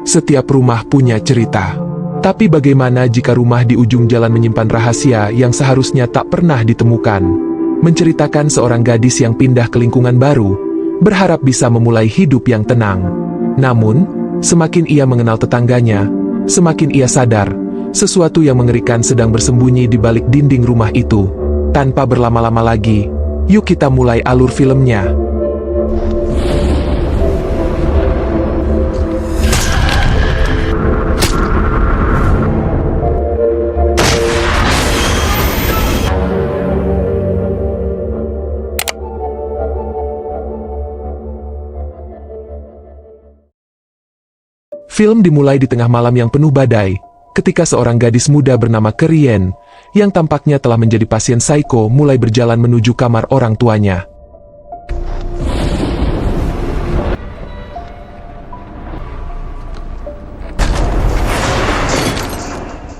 Setiap rumah punya cerita. Tapi bagaimana jika rumah di ujung jalan menyimpan rahasia yang seharusnya tak pernah ditemukan? Menceritakan seorang gadis yang pindah ke lingkungan baru, berharap bisa memulai hidup yang tenang. Namun, semakin ia mengenal tetangganya, semakin ia sadar, sesuatu yang mengerikan sedang bersembunyi di balik dinding rumah itu. Tanpa berlama-lama lagi, yuk kita mulai alur filmnya. Film dimulai di tengah malam yang penuh badai, ketika seorang gadis muda bernama Kerien, yang tampaknya telah menjadi pasien psiko mulai berjalan menuju kamar orang tuanya.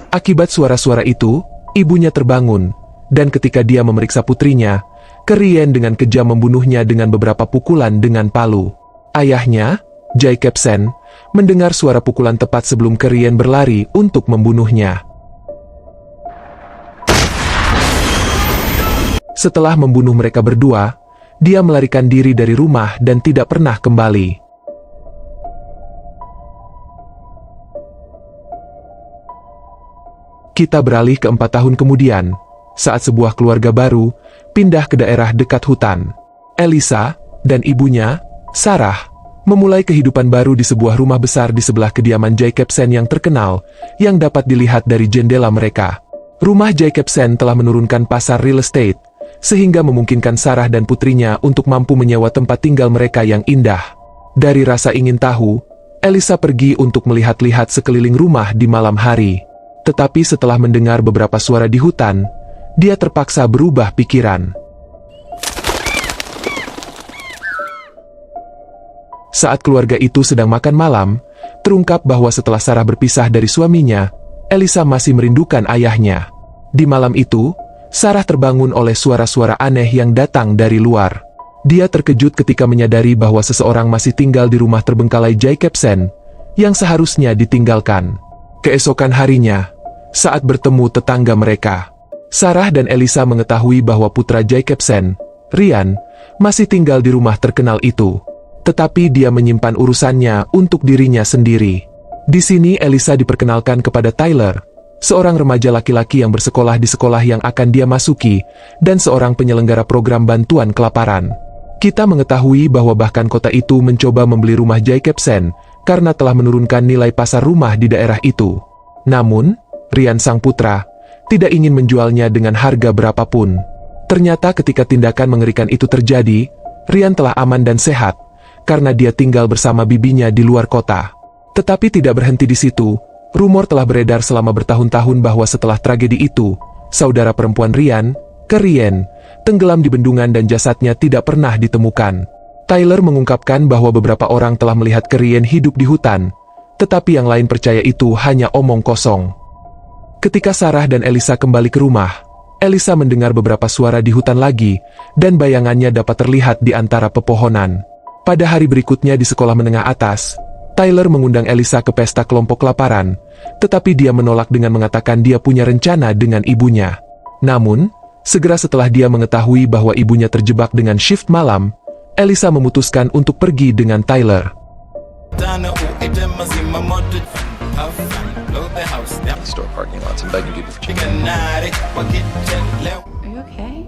Akibat suara-suara itu, ibunya terbangun, dan ketika dia memeriksa putrinya, Kerien dengan kejam membunuhnya dengan beberapa pukulan dengan palu. Ayahnya, Jaikepsen, mendengar suara pukulan tepat sebelum Kerien berlari untuk membunuhnya. Setelah membunuh mereka berdua, dia melarikan diri dari rumah dan tidak pernah kembali. Kita beralih ke 4 tahun kemudian, saat sebuah keluarga baru pindah ke daerah dekat hutan. Elisa dan ibunya, Sarah, memulai kehidupan baru di sebuah rumah besar di sebelah kediaman Jaikepsen yang terkenal, yang dapat dilihat dari jendela mereka. Rumah Jaikepsen telah menurunkan pasar real estate, sehingga memungkinkan Sarah dan putrinya untuk mampu menyewa tempat tinggal mereka yang indah. Dari rasa ingin tahu, Elisa pergi untuk melihat-lihat sekeliling rumah di malam hari. Tetapi setelah mendengar beberapa suara di hutan, dia terpaksa berubah pikiran. Saat keluarga itu sedang makan malam, terungkap bahwa setelah Sarah berpisah dari suaminya, Elisa masih merindukan ayahnya. Di malam itu, Sarah terbangun oleh suara-suara aneh yang datang dari luar. Dia terkejut ketika menyadari bahwa seseorang masih tinggal di rumah terbengkalai Jaikepsen, yang seharusnya ditinggalkan. Keesokan harinya, saat bertemu tetangga mereka, Sarah dan Elisa mengetahui bahwa putra Jaikepsen, Rian, masih tinggal di rumah terkenal itu. Tetapi dia menyimpan urusannya untuk dirinya sendiri. Di sini Elisa diperkenalkan kepada Tyler, seorang remaja laki-laki yang bersekolah di sekolah yang akan dia masuki, dan seorang penyelenggara program bantuan kelaparan. Kita mengetahui bahwa bahkan kota itu mencoba membeli rumah Jaikepsen, karena telah menurunkan nilai pasar rumah di daerah itu. Namun, Rian sang putra, tidak ingin menjualnya dengan harga berapapun. Ternyata ketika tindakan mengerikan itu terjadi, Rian telah aman dan sehat, karena dia tinggal bersama bibinya di luar kota. Tetapi tidak berhenti di situ, rumor telah beredar selama bertahun-tahun bahwa setelah tragedi itu, saudara perempuan Rian, Kerien, tenggelam di bendungan dan jasadnya tidak pernah ditemukan. Tyler mengungkapkan bahwa beberapa orang telah melihat Kerien hidup di hutan, tetapi yang lain percaya itu hanya omong kosong. Ketika Sarah dan Elisa kembali ke rumah, Elisa mendengar beberapa suara di hutan lagi, dan bayangannya dapat terlihat di antara pepohonan. Pada hari berikutnya di sekolah menengah atas, Tyler mengundang Elisa ke pesta kelompok kelaparan, tetapi dia menolak dengan mengatakan dia punya rencana dengan ibunya. Namun, segera setelah dia mengetahui bahwa ibunya terjebak dengan shift malam, Elisa memutuskan untuk pergi dengan Tyler. Store parking lots and begging people for chicken. Are you okay?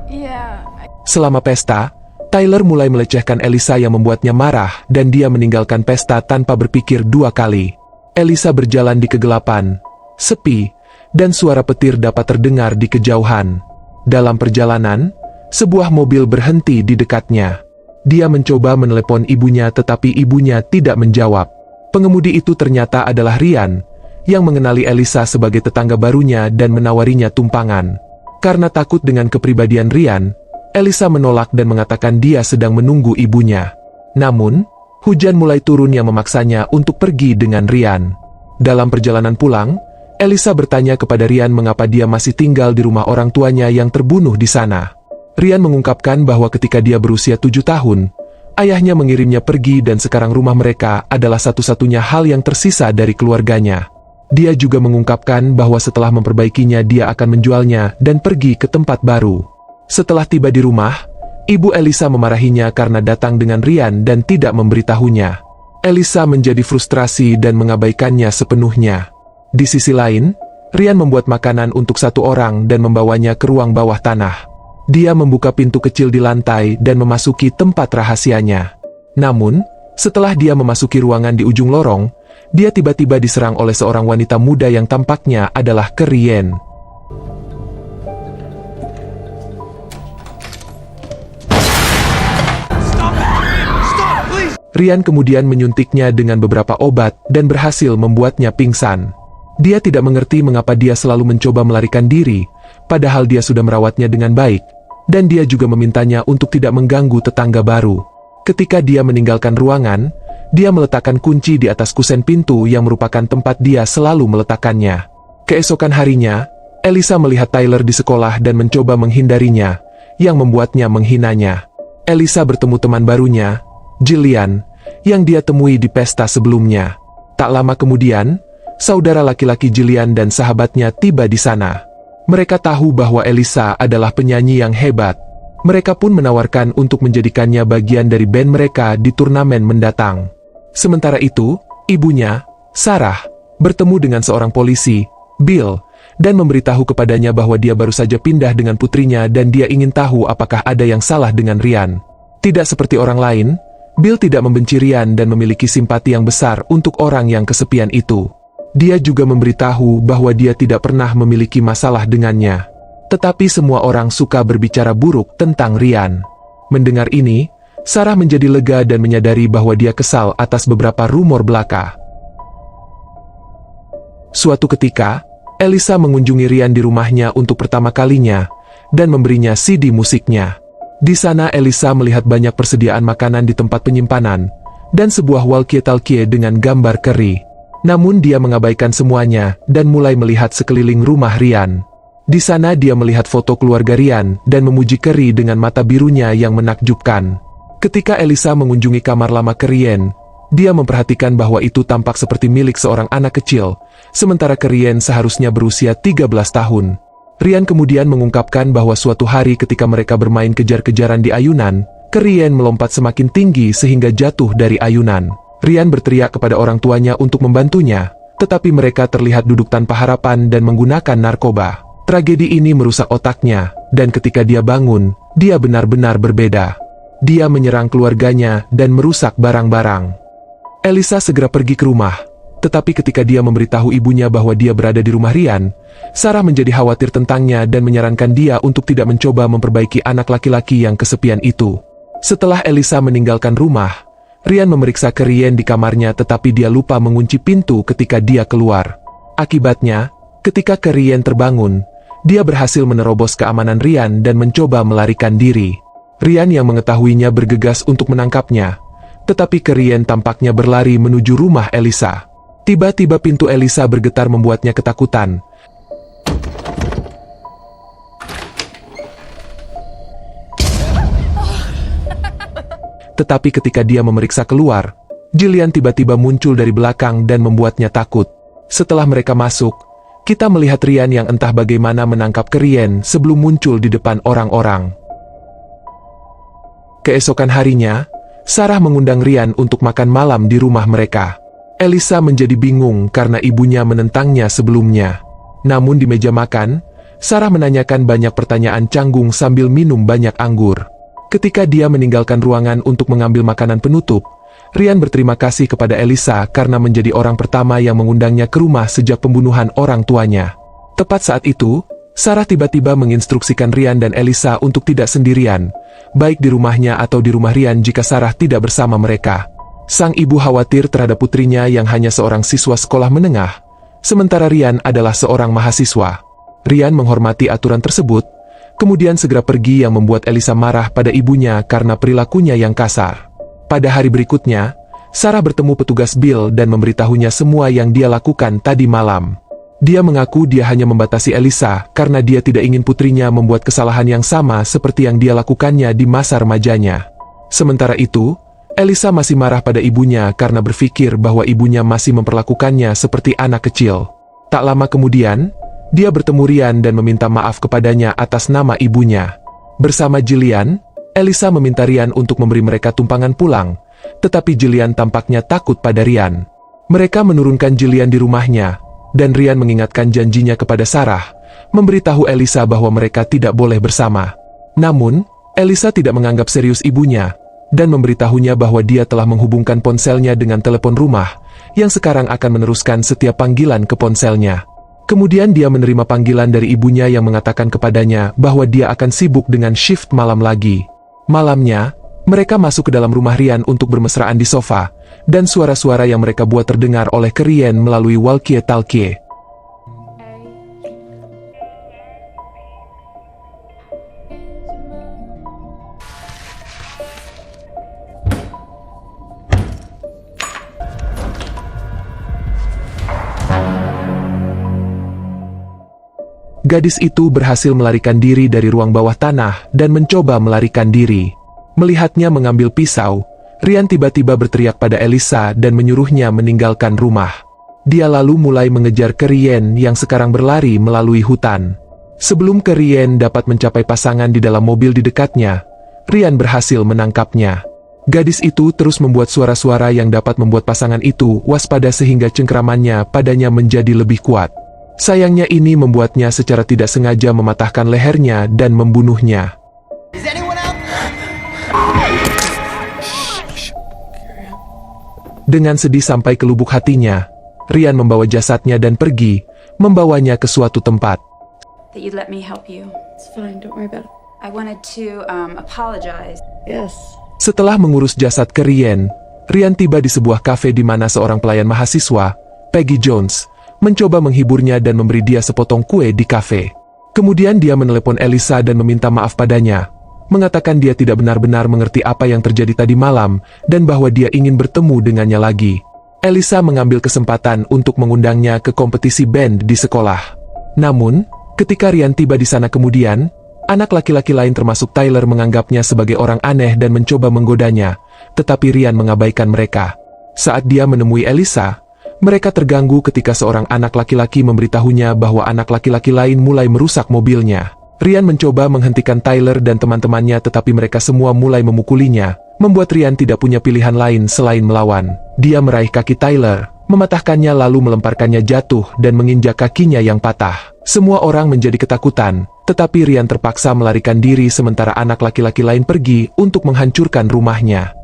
Yeah. Selama pesta, Tyler mulai melecehkan Elisa yang membuatnya marah dan dia meninggalkan pesta tanpa berpikir 2 kali. Elisa berjalan di kegelapan, sepi, dan suara petir dapat terdengar di kejauhan. Dalam perjalanan, sebuah mobil berhenti di dekatnya. Dia mencoba menelepon ibunya tetapi ibunya tidak menjawab. Pengemudi itu ternyata adalah Rian, yang mengenali Elisa sebagai tetangga barunya dan menawarinya tumpangan. Karena takut dengan kepribadian Rian, Elisa menolak dan mengatakan dia sedang menunggu ibunya. Namun, hujan mulai turun yang memaksanya untuk pergi dengan Rian. Dalam perjalanan pulang, Elisa bertanya kepada Rian mengapa dia masih tinggal di rumah orang tuanya yang terbunuh di sana. Rian mengungkapkan bahwa ketika dia berusia 7 tahun, Ayahnya mengirimnya pergi dan sekarang rumah mereka adalah satu-satunya hal yang tersisa dari keluarganya. Dia juga mengungkapkan bahwa setelah memperbaikinya dia akan menjualnya dan pergi ke tempat baru. Setelah tiba di rumah, Ibu Elisa memarahinya karena datang dengan Ryan dan tidak memberitahunya. Elisa menjadi frustrasi dan mengabaikannya sepenuhnya. Di sisi lain, Ryan membuat makanan untuk satu orang dan membawanya ke ruang bawah tanah. Dia membuka pintu kecil di lantai dan memasuki tempat rahasianya. Namun, setelah dia memasuki ruangan di ujung lorong, dia tiba-tiba diserang oleh seorang wanita muda yang tampaknya adalah Ryan. Ryan kemudian menyuntiknya dengan beberapa obat dan berhasil membuatnya pingsan. Dia tidak mengerti mengapa dia selalu mencoba melarikan diri, padahal dia sudah merawatnya dengan baik, dan dia juga memintanya untuk tidak mengganggu tetangga baru. Ketika dia meninggalkan ruangan, dia meletakkan kunci di atas kusen pintu yang merupakan tempat dia selalu meletakkannya. Keesokan harinya, Elisa melihat Tyler di sekolah dan mencoba menghindarinya, yang membuatnya menghinanya. Elisa bertemu teman barunya, Jillian, yang dia temui di pesta sebelumnya. Tak lama kemudian, saudara laki-laki Jillian dan sahabatnya tiba di sana. Mereka tahu bahwa Elisa adalah penyanyi yang hebat. Mereka pun menawarkan untuk menjadikannya bagian dari band mereka di turnamen mendatang. Sementara itu, ibunya, Sarah, bertemu dengan seorang polisi, Bill, dan memberitahu kepadanya bahwa dia baru saja pindah dengan putrinya dan dia ingin tahu apakah ada yang salah dengan Ryan. Tidak seperti orang lain, Bill tidak membenci Ryan dan memiliki simpati yang besar untuk orang yang kesepian itu. Dia juga memberitahu bahwa dia tidak pernah memiliki masalah dengannya. Tetapi semua orang suka berbicara buruk tentang Ryan. Mendengar ini, Sarah menjadi lega dan menyadari bahwa dia kesal atas beberapa rumor belaka. Suatu ketika, Elisa mengunjungi Ryan di rumahnya untuk pertama kalinya, dan memberinya CD musiknya. Di sana Elisa melihat banyak persediaan makanan di tempat penyimpanan, dan sebuah walkie-talkie dengan gambar keri. Namun dia mengabaikan semuanya, dan mulai melihat sekeliling rumah Ryan. Di sana dia melihat foto keluarga Ryan, dan memuji keri dengan mata birunya yang menakjubkan. Ketika Elisa mengunjungi kamar lama Ryan, dia memperhatikan bahwa itu tampak seperti milik seorang anak kecil, sementara Ryan seharusnya berusia 13 tahun. Ryan kemudian mengungkapkan bahwa suatu hari ketika mereka bermain kejar-kejaran di ayunan, Ryan melompat semakin tinggi sehingga jatuh dari ayunan. Ryan berteriak kepada orang tuanya untuk membantunya, tetapi mereka terlihat duduk tanpa harapan dan menggunakan narkoba. Tragedi ini merusak otaknya, dan ketika dia bangun, dia benar-benar berbeda. Dia menyerang keluarganya dan merusak barang-barang. Elisa segera pergi ke rumah. Tetapi ketika dia memberitahu ibunya bahwa dia berada di rumah Ryan, Sarah menjadi khawatir tentangnya dan menyarankan dia untuk tidak mencoba memperbaiki anak laki-laki yang kesepian itu. Setelah Elisa meninggalkan rumah, Ryan memeriksa Ryan di kamarnya tetapi dia lupa mengunci pintu ketika dia keluar. Akibatnya, ketika Ryan terbangun, dia berhasil menerobos keamanan Ryan dan mencoba melarikan diri. Ryan yang mengetahuinya bergegas untuk menangkapnya, tetapi Ryan tampaknya berlari menuju rumah Elisa. Tiba-tiba pintu Elisa bergetar membuatnya ketakutan. Tetapi ketika dia memeriksa keluar, Jillian tiba-tiba muncul dari belakang dan membuatnya takut. Setelah mereka masuk, kita melihat Ryan yang entah bagaimana menangkap Ryan sebelum muncul di depan orang-orang. Keesokan harinya, Sarah mengundang Ryan untuk makan malam di rumah mereka. Elisa menjadi bingung karena ibunya menentangnya sebelumnya. Namun di meja makan, Sarah menanyakan banyak pertanyaan canggung sambil minum banyak anggur. Ketika dia meninggalkan ruangan untuk mengambil makanan penutup, Ryan berterima kasih kepada Elisa karena menjadi orang pertama yang mengundangnya ke rumah sejak pembunuhan orang tuanya. Tepat saat itu, Sarah tiba-tiba menginstruksikan Ryan dan Elisa untuk tidak sendirian, baik di rumahnya atau di rumah Ryan jika Sarah tidak bersama mereka. Sang ibu khawatir terhadap putrinya yang hanya seorang siswa sekolah menengah, sementara Ryan adalah seorang mahasiswa. Ryan menghormati aturan tersebut, kemudian segera pergi yang membuat Elisa marah pada ibunya karena perilakunya yang kasar. Pada hari berikutnya, Sarah bertemu petugas Bill dan memberitahunya semua yang dia lakukan tadi malam. Dia mengaku dia hanya membatasi Elisa karena dia tidak ingin putrinya membuat kesalahan yang sama seperti yang dia lakukannya di masa remajanya. Sementara itu, Elisa masih marah pada ibunya karena berpikir bahwa ibunya masih memperlakukannya seperti anak kecil. Tak lama kemudian, dia bertemu Ryan dan meminta maaf kepadanya atas nama ibunya. Bersama Jillian, Elisa meminta Ryan untuk memberi mereka tumpangan pulang, tetapi Jillian tampaknya takut pada Ryan. Mereka menurunkan Jillian di rumahnya, dan Ryan mengingatkan janjinya kepada Sarah, memberitahu Elisa bahwa mereka tidak boleh bersama. Namun, Elisa tidak menganggap serius ibunya, dan memberitahunya bahwa dia telah menghubungkan ponselnya dengan telepon rumah, yang sekarang akan meneruskan setiap panggilan ke ponselnya. Kemudian dia menerima panggilan dari ibunya yang mengatakan kepadanya bahwa dia akan sibuk dengan shift malam lagi. Malamnya, mereka masuk ke dalam rumah Ryan untuk bermesraan di sofa, dan suara-suara yang mereka buat terdengar oleh Ryan melalui walkie-talkie. Gadis itu berhasil melarikan diri dari ruang bawah tanah dan mencoba melarikan diri. Melihatnya mengambil pisau, Ryan tiba-tiba berteriak pada Elisa dan menyuruhnya meninggalkan rumah. Dia lalu mulai mengejar Ryan yang sekarang berlari melalui hutan. Sebelum Ryan dapat mencapai pasangan di dalam mobil di dekatnya, Ryan berhasil menangkapnya. Gadis itu terus membuat suara-suara yang dapat membuat pasangan itu waspada sehingga cengkramannya padanya menjadi lebih kuat. Sayangnya ini membuatnya secara tidak sengaja mematahkan lehernya dan membunuhnya. Dengan sedih sampai ke lubuk hatinya, Ryan membawa jasadnya dan pergi, membawanya ke suatu tempat. That you'd let me help you. It's fine, don't worry about it. I wanted to apologize. Yes. Setelah mengurus jasad ke Ryan tiba di sebuah kafe di mana seorang pelayan mahasiswa, Peggy Jones, mencoba menghiburnya dan memberi dia sepotong kue di kafe. Kemudian dia menelepon Elisa dan meminta maaf padanya, mengatakan dia tidak benar-benar mengerti apa yang terjadi tadi malam, dan bahwa dia ingin bertemu dengannya lagi. Elisa mengambil kesempatan untuk mengundangnya ke kompetisi band di sekolah. Namun, ketika Ryan tiba di sana kemudian, anak laki-laki lain termasuk Tyler menganggapnya sebagai orang aneh dan mencoba menggodanya, tetapi Ryan mengabaikan mereka. Saat dia menemui Elisa, mereka terganggu ketika seorang anak laki-laki memberitahunya bahwa anak laki-laki lain mulai merusak mobilnya. Ryan mencoba menghentikan Tyler dan teman-temannya tetapi mereka semua mulai memukulinya, membuat Ryan tidak punya pilihan lain selain melawan. Dia meraih kaki Tyler, mematahkannya lalu melemparkannya jatuh dan menginjak kakinya yang patah. Semua orang menjadi ketakutan, tetapi Ryan terpaksa melarikan diri sementara anak laki-laki lain pergi untuk menghancurkan rumahnya.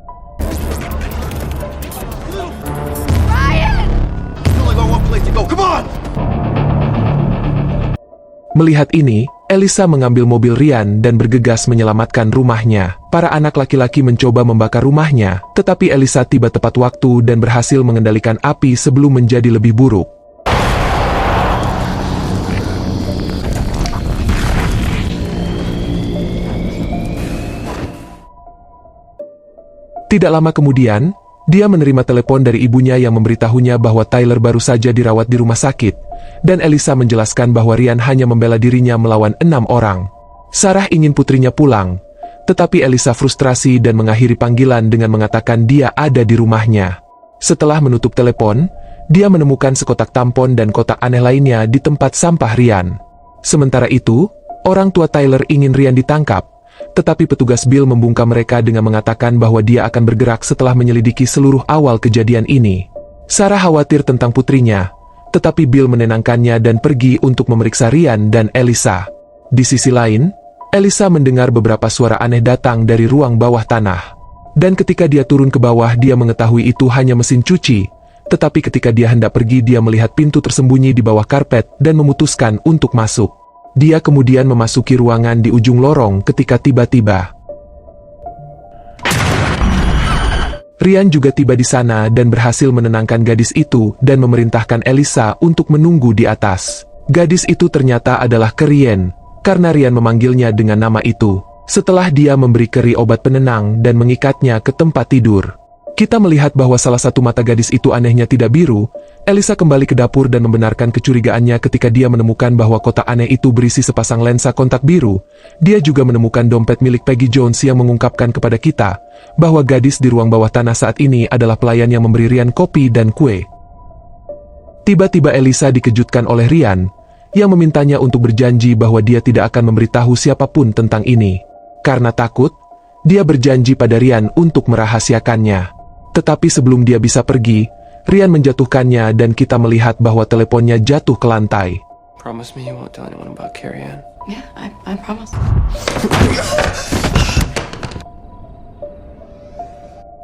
Melihat ini, Elisa mengambil mobil Ryan dan bergegas menyelamatkan rumahnya. Para anak laki-laki mencoba membakar rumahnya, tetapi Elisa tiba tepat waktu dan berhasil mengendalikan api sebelum menjadi lebih buruk. Tidak lama kemudian, dia menerima telepon dari ibunya yang memberitahunya bahwa Tyler baru saja dirawat di rumah sakit, dan Elisa menjelaskan bahwa Ryan hanya membela dirinya melawan 6 orang. Sarah ingin putrinya pulang, tetapi Elisa frustrasi dan mengakhiri panggilan dengan mengatakan dia ada di rumahnya. Setelah menutup telepon, dia menemukan sekotak tampon dan kotak aneh lainnya di tempat sampah Ryan. Sementara itu, orang tua Tyler ingin Ryan ditangkap, tetapi petugas Bill membungkam mereka dengan mengatakan bahwa dia akan bergerak setelah menyelidiki seluruh awal kejadian ini. Sarah khawatir tentang putrinya, tetapi Bill menenangkannya dan pergi untuk memeriksa Ryan dan Elisa. Di sisi lain, Elisa mendengar beberapa suara aneh datang dari ruang bawah tanah. Dan ketika dia turun ke bawah dia mengetahui itu hanya mesin cuci, tetapi ketika dia hendak pergi dia melihat pintu tersembunyi di bawah karpet dan memutuskan untuk masuk. Dia kemudian memasuki ruangan di ujung lorong ketika tiba-tiba Ryan juga tiba di sana dan berhasil menenangkan gadis itu dan memerintahkan Elisa untuk menunggu di atas. Gadis itu ternyata adalah Ryan, karena Ryan memanggilnya dengan nama itu. Setelah dia memberi Keri obat penenang dan mengikatnya ke tempat tidur, Kita melihat bahwa salah satu mata gadis itu anehnya tidak biru. Elisa kembali ke dapur dan membenarkan kecurigaannya ketika dia menemukan bahwa kotak aneh itu berisi sepasang lensa kontak biru. Dia juga menemukan dompet milik Peggy Jones yang mengungkapkan kepada kita bahwa gadis di ruang bawah tanah saat ini adalah pelayan yang memberi Ryan kopi dan kue. Tiba-tiba Elisa dikejutkan oleh Ryan yang memintanya untuk berjanji bahwa dia tidak akan memberitahu siapapun tentang ini. Karena takut, dia berjanji pada Ryan untuk merahasiakannya. Tetapi sebelum dia bisa pergi, Ryan menjatuhkannya dan kita melihat bahwa teleponnya jatuh ke lantai. Promise me you won't tell anyone about Carrie Ann. Yeah, I promise.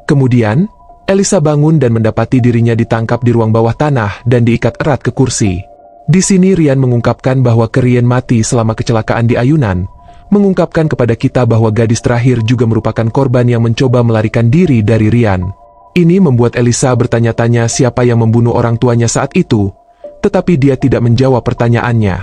Kemudian, Elisa bangun dan mendapati dirinya ditangkap di ruang bawah tanah dan diikat erat ke kursi. Di sini Ryan mengungkapkan bahwa Carrie Ann mati selama kecelakaan di ayunan, mengungkapkan kepada kita bahwa gadis terakhir juga merupakan korban yang mencoba melarikan diri dari Ryan. Ini membuat Elisa bertanya-tanya siapa yang membunuh orang tuanya saat itu, tetapi dia tidak menjawab pertanyaannya.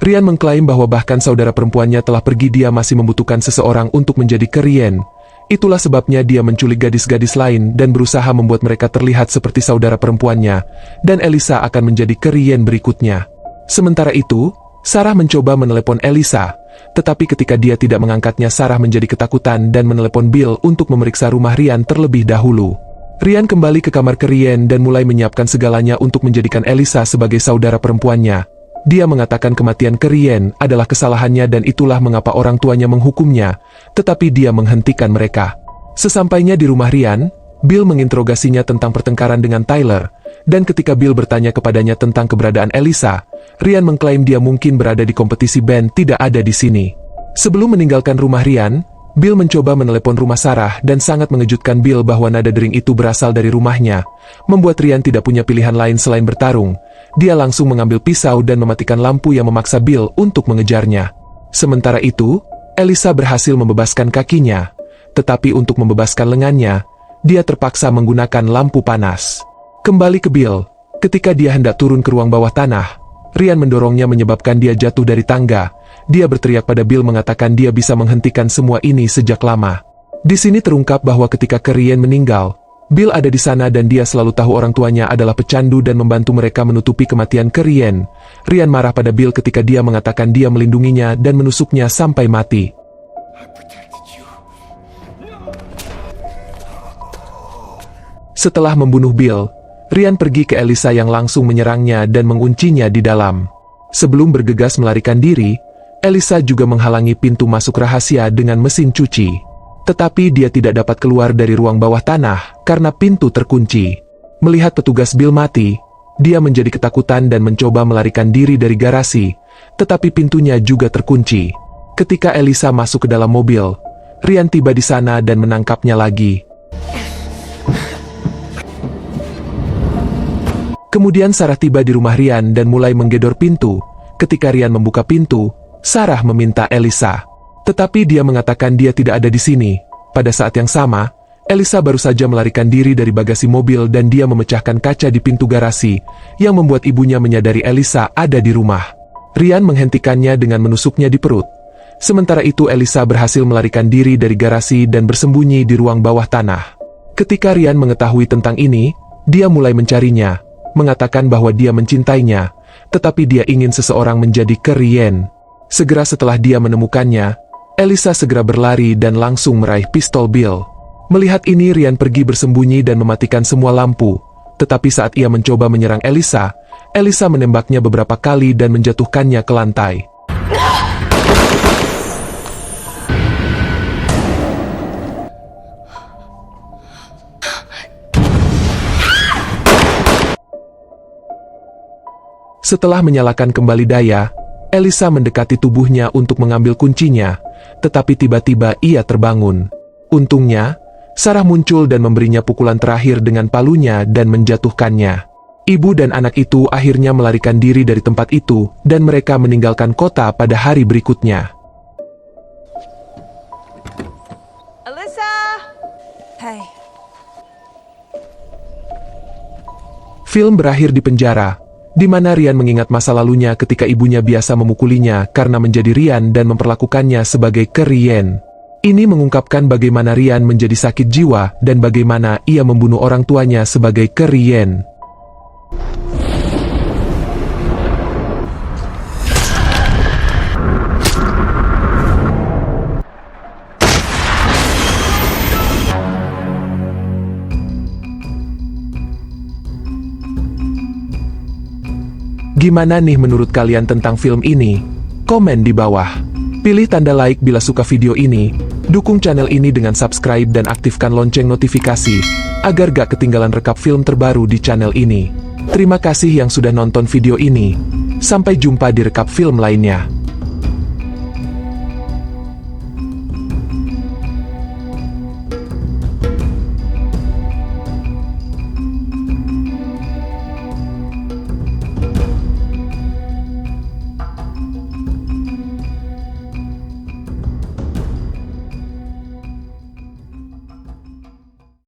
Ryan mengklaim bahwa bahkan saudara perempuannya telah pergi, dia masih membutuhkan seseorang untuk menjadi Carrie Ann. Itulah sebabnya dia menculik gadis-gadis lain dan berusaha membuat mereka terlihat seperti saudara perempuannya, dan Elisa akan menjadi Carrie Ann berikutnya. Sementara itu, Sarah mencoba menelepon Elisa, tetapi ketika dia tidak mengangkatnya, Sarah menjadi ketakutan dan menelepon Bill untuk memeriksa rumah Ryan terlebih dahulu. Ryan kembali ke kamar Carrie Ann dan mulai menyiapkan segalanya untuk menjadikan Elisa sebagai saudara perempuannya. Dia mengatakan kematian Carrie Ann adalah kesalahannya dan itulah mengapa orang tuanya menghukumnya, tetapi dia menghentikan mereka. Sesampainya di rumah Ryan, Bill menginterogasinya tentang pertengkaran dengan Tyler, dan ketika Bill bertanya kepadanya tentang keberadaan Elisa, Ryan mengklaim dia mungkin berada di kompetisi band, tidak ada di sini. Sebelum meninggalkan rumah Ryan, Bill mencoba menelepon rumah Sarah dan sangat mengejutkan Bill bahwa nada dering itu berasal dari rumahnya, membuat Ryan tidak punya pilihan lain selain bertarung. Dia langsung mengambil pisau dan mematikan lampu yang memaksa Bill untuk mengejarnya. Sementara itu, Elisa berhasil membebaskan kakinya, tetapi untuk membebaskan lengannya, dia terpaksa menggunakan lampu panas. Kembali ke Bill, ketika dia hendak turun ke ruang bawah tanah, Ryan mendorongnya menyebabkan dia jatuh dari tangga. Dia berteriak pada Bill mengatakan dia bisa menghentikan semua ini sejak lama. Di sini terungkap bahwa ketika Carrie Ann meninggal, Bill ada di sana dan dia selalu tahu orang tuanya adalah pecandu dan membantu mereka menutupi kematian Carrie Ann. Ryan marah pada Bill ketika dia mengatakan dia melindunginya dan menusuknya sampai mati. Setelah membunuh Bill, Ryan pergi ke Elisa yang langsung menyerangnya dan menguncinya di dalam. Sebelum bergegas melarikan diri, Elisa juga menghalangi pintu masuk rahasia dengan mesin cuci. Tetapi dia tidak dapat keluar dari ruang bawah tanah karena pintu terkunci. Melihat petugas Bill mati, dia menjadi ketakutan dan mencoba melarikan diri dari garasi, tetapi pintunya juga terkunci. Ketika Elisa masuk ke dalam mobil, Ryan tiba di sana dan menangkapnya lagi. Kemudian Sarah tiba di rumah Ryan dan mulai menggedor pintu. Ketika Ryan membuka pintu, Sarah meminta Elisa. Tetapi dia mengatakan dia tidak ada di sini. Pada saat yang sama, Elisa baru saja melarikan diri dari bagasi mobil dan dia memecahkan kaca di pintu garasi, yang membuat ibunya menyadari Elisa ada di rumah. Ryan menghentikannya dengan menusuknya di perut. Sementara itu Elisa berhasil melarikan diri dari garasi dan bersembunyi di ruang bawah tanah. Ketika Ryan mengetahui tentang ini, dia mulai mencarinya, mengatakan bahwa dia mencintainya, tetapi dia ingin seseorang menjadi Carrie Ann. Segera setelah dia menemukannya, Elisa segera berlari dan langsung meraih pistol Bill. Melihat ini Ryan pergi bersembunyi dan mematikan semua lampu, tetapi saat ia mencoba menyerang Elisa, Elisa menembaknya beberapa kali dan menjatuhkannya ke lantai. Setelah menyalakan kembali daya, Elisa mendekati tubuhnya untuk mengambil kuncinya, tetapi tiba-tiba ia terbangun. Untungnya, Sarah muncul dan memberinya pukulan terakhir dengan palunya dan menjatuhkannya. Ibu dan anak itu akhirnya melarikan diri dari tempat itu dan mereka meninggalkan kota pada hari berikutnya. Alyssa! Hey. Film berakhir di penjara, di mana Ryan mengingat masa lalunya ketika ibunya biasa memukulinya karena menjadi Ryan dan memperlakukannya sebagai Carrie Ann. Ini mengungkapkan bagaimana Ryan menjadi sakit jiwa dan bagaimana ia membunuh orang tuanya sebagai Ryan. Gimana nih menurut kalian tentang film ini? Komen di bawah. Pilih tanda like bila suka video ini. Dukung channel ini dengan subscribe dan aktifkan lonceng notifikasi, agar gak ketinggalan rekap film terbaru di channel ini. Terima kasih yang sudah nonton video ini. Sampai jumpa di rekap film lainnya.